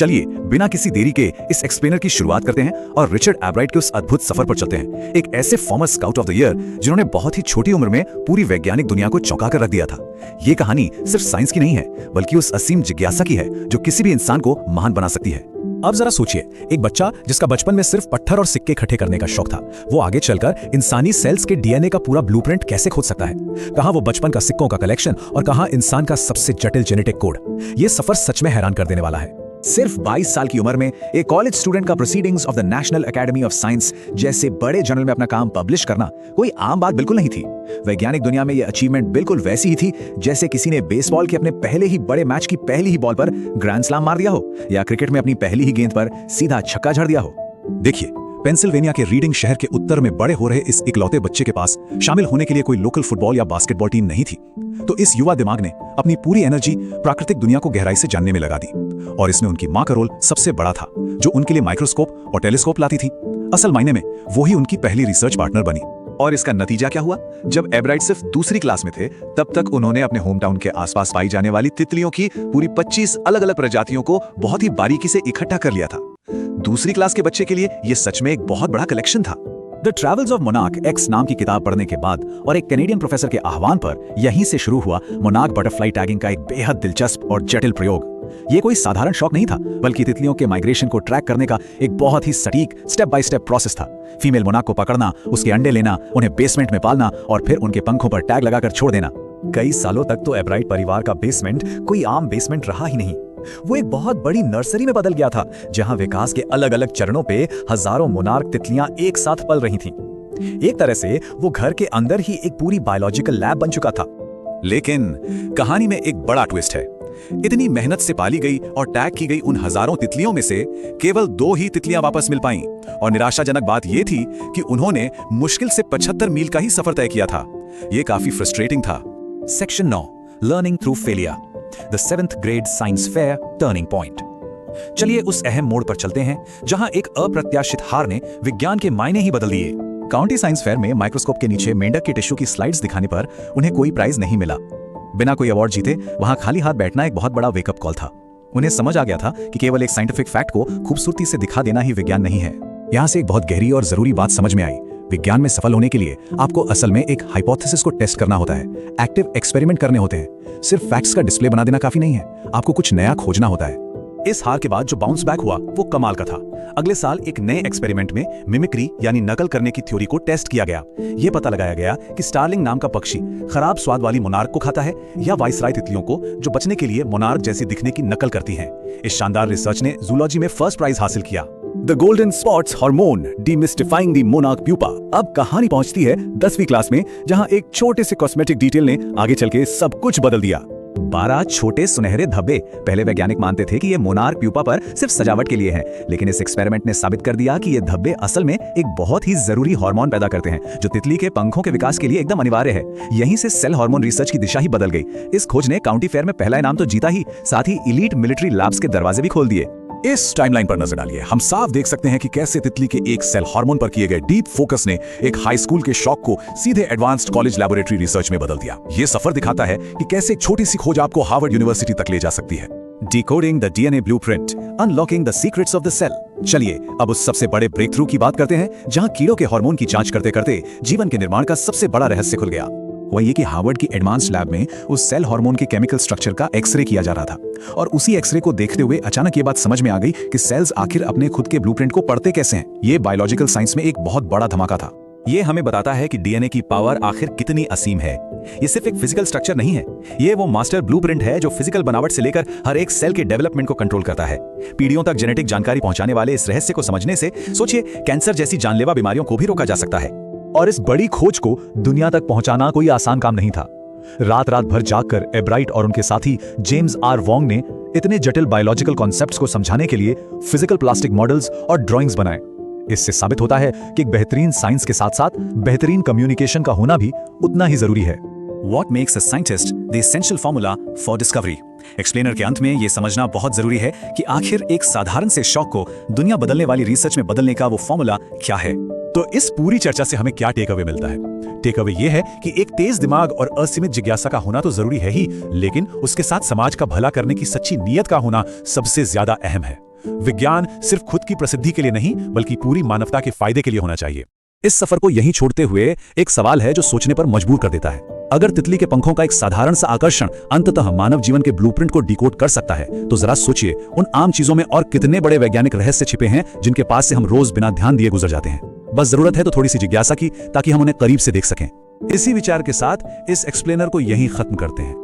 चलिए बिना किसी देरी के इस एक्सप्लेनर की शुरुआत करते हैं और रिचर्ड एब्राइट के उस अद्भुत सफर पर चलते हैं, एक ऐसे farmer scout of the year जिन्होंने बहुत ही छोटी उम्र में पूरी वैज्ञानिक दुनिया को चौंका कर रख दिया था। ये कहानी सिर्फ साइंस की नहीं है, बल्कि उस असीम जिज्ञासा की है जो किसी भी इंसान को महान बना सकती है। अब जरा सोचिए, एक बच्चा जिसका बचपन में सिर्फ पत्थर और सिक्के इकट्ठे करने का शौक था, वो आगे चलकर इंसानी सेल्स के डीएनए का पूरा ब्लूप्रिंट कैसे खोज सकता है? कहां वो बचपन का सिक्कों का कलेक्शन और कहां इंसान का सबसे जटिल जेनेटिक कोड। ये सफर सच में हैरान कर देने वाला है। सिर्फ 22 साल की उम्र में एक कॉलेज स्टूडेंट का proceedings of the national academy of science जैसे बड़े जर्नल में अपना काम पब्लिश करना कोई आम बात बिल्कुल नहीं थी। वैज्ञानिक दुनिया में यह अचीवमेंट बिल्कुल वैसी ही थी जैसे किसी ने बेसबॉल के अपने पहले ही बड़े मैच की पहली ही बॉल पर ग्रैंड स्लैम मार दिया हो या क्रिकेट में अपनी पहली ही गेंद पर सीधा छक्का झड़ दिया हो। देखिए, पेंसिल्वेनिया के रीडिंग शहर के उत्तर में बड़े हो रहे इस इकलौते बच्चे के पास शामिल होने के लिए कोई लोकल फुटबॉल या बास्केटबॉल टीम नहीं थी। तो इस युवा दिमाग ने अपनी पूरी एनर्जी प्राकृतिक दुनिया को गहराई से जानने में लगा दी, और इसमें उनकी मां का रोल सबसे बड़ा था, जो उनके लिए माइक्रोस्कोप और टेलीस्कोप लाती थी। असल मायने में वो ही उनकी पहली रिसर्च पार्टनर बनी। और इसका नतीजा क्या हुआ? जब एब्राइट सिर्फ दूसरी क्लास में थे, तब तक उन्होंने अपने होम टाउन के आसपास पाई जाने वाली तितलियों की पूरी 25 अलग अलग प्रजातियों को बहुत ही बारीकी से इकट्ठा कर लिया था। दूसरी क्लास के बच्चे के लिए यह सच में एक बहुत बड़ा कलेक्शन था। The travels of monarch x नाम की किताब पढ़ने के बाद और एक कैनेडियन प्रोफेसर के आह्वान पर यहीं से शुरू हुआ मोनार्क बटरफ्लाई टैगिंग का एक बेहद दिलचस्प और जटिल प्रयोग। ये कोई साधारण शौक नहीं था, बल्कि तितलियों के माइग्रेशन को ट्रैक करने का एक बहुत ही सटीक स्टेप बाय स्टेप प्रोसेस था। फीमेल मोनार्क को पकड़ना, उसके अंडे लेना, उन्हें बेसमेंट में पालना और फिर उनके पंखों पर टैग लगाकर छोड़ देना। कई सालों तक तो एब्राइट परिवार का बेसमेंट कोई आम बेसमेंट रहा ही नहीं। वो एक बहुत बड़ी नर्सरी में बदल गया था, जहां विकास के अलग अलग चरणों पे हजारों मोनार्क तितलियां एक साथ पल रही थीं। एक तरह से वो घर के अंदर ही एक पूरी बायोलॉजिकल लैब बन चुका था। लेकिन कहानी में एक बड़ा ट्विस्ट है। इतनी मेहनत से पाली गई और टैग की गई उन हजारों तितलियों में से केवल 2 ही तितलियां वापस मिल पाईं, और निराशाजनक बात यह थी कि उन्होंने मुश्किल से 75 मील का ही सफर तय किया था। यह काफी फ्रस्ट्रेटिंग था। Section 9, learning through failure, the 7th grade science fair turning point. चलिए उस अहम मोड़ पर चलते हैं जहां एक अप्रत्याशित हार ने विज्ञान के मायने ही बदल दिए। काउंटी साइंस फेयर में माइक्रोस्कोप के नीचे मेंढक के टिश्यू की स्लाइड्स दिखाने पर उन्हें कोई प्राइज नहीं मिला। बिना कोई अवार्ड जीते वहां खाली हाथ बैठना एक बहुत बड़ा वेकअप कॉल था। उन्हें समझ आ गया था कि केवल एक साइंटिफिक फैक्ट को खूबसूरती से दिखा देना ही विज्ञान नहीं है। यहां से एक बहुत गहरी और जरूरी बात समझ में आई। विज्ञान में सफल होने के लिए आपको असल में एक हाइपोथेसिस को टेस्ट करना होता है, एक्टिव एक्सपेरिमेंट करने होते हैं। सिर्फ फैक्ट्स का डिस्प्ले बना देना काफी नहीं है, आपको कुछ नया खोजना होता है। इस हार के बाद जो बाउंस बैक हुआ वो कमाल का था। अगले साल एक नए एक्सपेरिमेंट में मिमिक्री यानी नकल करने की थ्योरी को टेस्ट किया गया। यह पता लगाया गया कि स्टार्लिंग नाम का पक्षी खराब स्वाद वाली मोनार्क को खाता है या वाइसराय तितलियों को, जो बचने के लिए मोनार्क जैसी दिखने की नकल करती हैं। इस शानदार रिसर्च ने जूलॉजी में फर्स्ट प्राइज हासिल किया। The golden spots hormone, demystifying the monarch pupa. अब कहानी पहुंचती है 10वीं क्लास में, जहां एक छोटे से कॉस्मेटिक डिटेल ने आगे चल के सब कुछ बदल दिया। 12 छोटे सुनहरे धब्बे। पहले वैज्ञानिक मानते थे कि ये मोनार्क प्यूपा पर सिर्फ सजावट के लिए है, लेकिन इस एक्सपेरिमेंट ने साबित कर दिया कि ये धब्बे असल में एक बहुत ही जरूरी हार्मोन पैदा करते हैं, जो तितली के पंखों के विकास के लिए एकदम अनिवार्य है। यहीं से सेल हार्मोन रिसर्च की दिशा ही बदल गई। इस खोज ने काउंटी फेयर में पहला इनाम तो जीता ही, साथ ही इलीट मिलिट्री लैब्स के दरवाजे भी खोल दिए। इस टाइमलाइन पर नजर डालिए। हम साफ देख सकते हैं कि कैसे तितली के एक सेल हार्मोन पर किए गए डीप फोकस ने एक हाई स्कूल के शौक को सीधे एडवांस्ड कॉलेज लैबोरेटरी रिसर्च में बदल दिया। यह सफर दिखाता है कि कैसे एक छोटी सी खोज आपको हार्वर्ड यूनिवर्सिटी तक ले जा सकती है। Decoding the DNA blueprint, unlocking the secrets of the cell. चलिए अब उस सबसे बड़े ब्रेक थ्रू की बात करते हैं, जहां कीड़ों के हार्मोन की जांच करते करते जीवन के निर्माण का सबसे बड़ा रहस्य खुल गया। वह ये कि हार्वर्ड की एडवांस्ड लैब में उस सेल हार्मोन के केमिकल स्ट्रक्चर का एक्सरे किया जा रहा था, और उसी एक्सरे को देखते हुए अचानक ये बात समझ में आ गई कि सेल्स आखिर अपने खुद के ब्लूप्रिंट को पढ़ते कैसे हैं। ये बायोलॉजिकल साइंस में एक बहुत बड़ा धमाका था। ये हमें बताता है कि डीएनए की पावर आखिर कितनी असीम है। ये सिर्फ एक फिजिकल स्ट्रक्चर नहीं है, ये वो मास्टर ब्लूप्रिंट है जो फिजिकल बनावट से लेकर हर एक सेल के डेवलपमेंट को कंट्रोल करता है। पीढ़ियों तक जेनेटिक जानकारी पहुंचाने वाले इस रहस्य को समझने से सोचिए, कैंसर जैसी जानलेवा बीमारियों को भी रोका जा सकता है। और इस बड़ी खोज को दुनिया तक पहुंचाना कोई आसान काम नहीं था। रात रात भर जागकर एब्राइट और उनके साथी जेम्स आर वोंग ने इतने जटिल बायोलॉजिकल कॉन्सेप्ट्स को समझाने के लिए फिजिकल प्लास्टिक मॉडल्स और ड्राइंग्स बनाए। इससे साबित होता है कि एक बेहतरीन साइंस के साथ साथ बेहतरीन कम्युनिकेशन का होना भी उतना ही जरूरी है। What makes a scientist the essential formula for discovery? Explainer के अंत में यह समझना बहुत जरूरी है कि आखिर एक साधारण से शौक को दुनिया बदलने वाली रिसर्च में बदलने का वो फॉर्मूला क्या है। तो इस पूरी चर्चा से हमें क्या टेक अवे मिलता है? टेक अवे ये है कि एक तेज दिमाग और असीमित जिज्ञासा का होना तो जरूरी है ही, लेकिन उसके साथ समाज का भला करने की सच्ची नीयत का होना सबसे ज्यादा अहम है। विज्ञान सिर्फ खुद की प्रसिद्धि के लिए नहीं बल्कि पूरी मानवता के फायदे के लिए होना चाहिए। इस सफर को यहीं छोड़ते हुए एक सवाल है जो सोचने पर मजबूर कर देता है। अगर तितली के पंखों का एक साधारण सा आकर्षण अंततः मानव जीवन के ब्लूप्रिंट को डिकोड कर सकता है, तो जरा सोचिए उन आम चीजों में और कितने बड़े वैज्ञानिक रहस्य छिपे हैं जिनके पास से हम रोज बिना ध्यान दिए गुजर जाते हैं। बस जरूरत है तो थोड़ी सी जिज्ञासा की, ताकि हम उन्हें करीब से देख सकें। इसी विचार के साथ इस एक्सप्लेनर को यहीं खत्म करते हैं।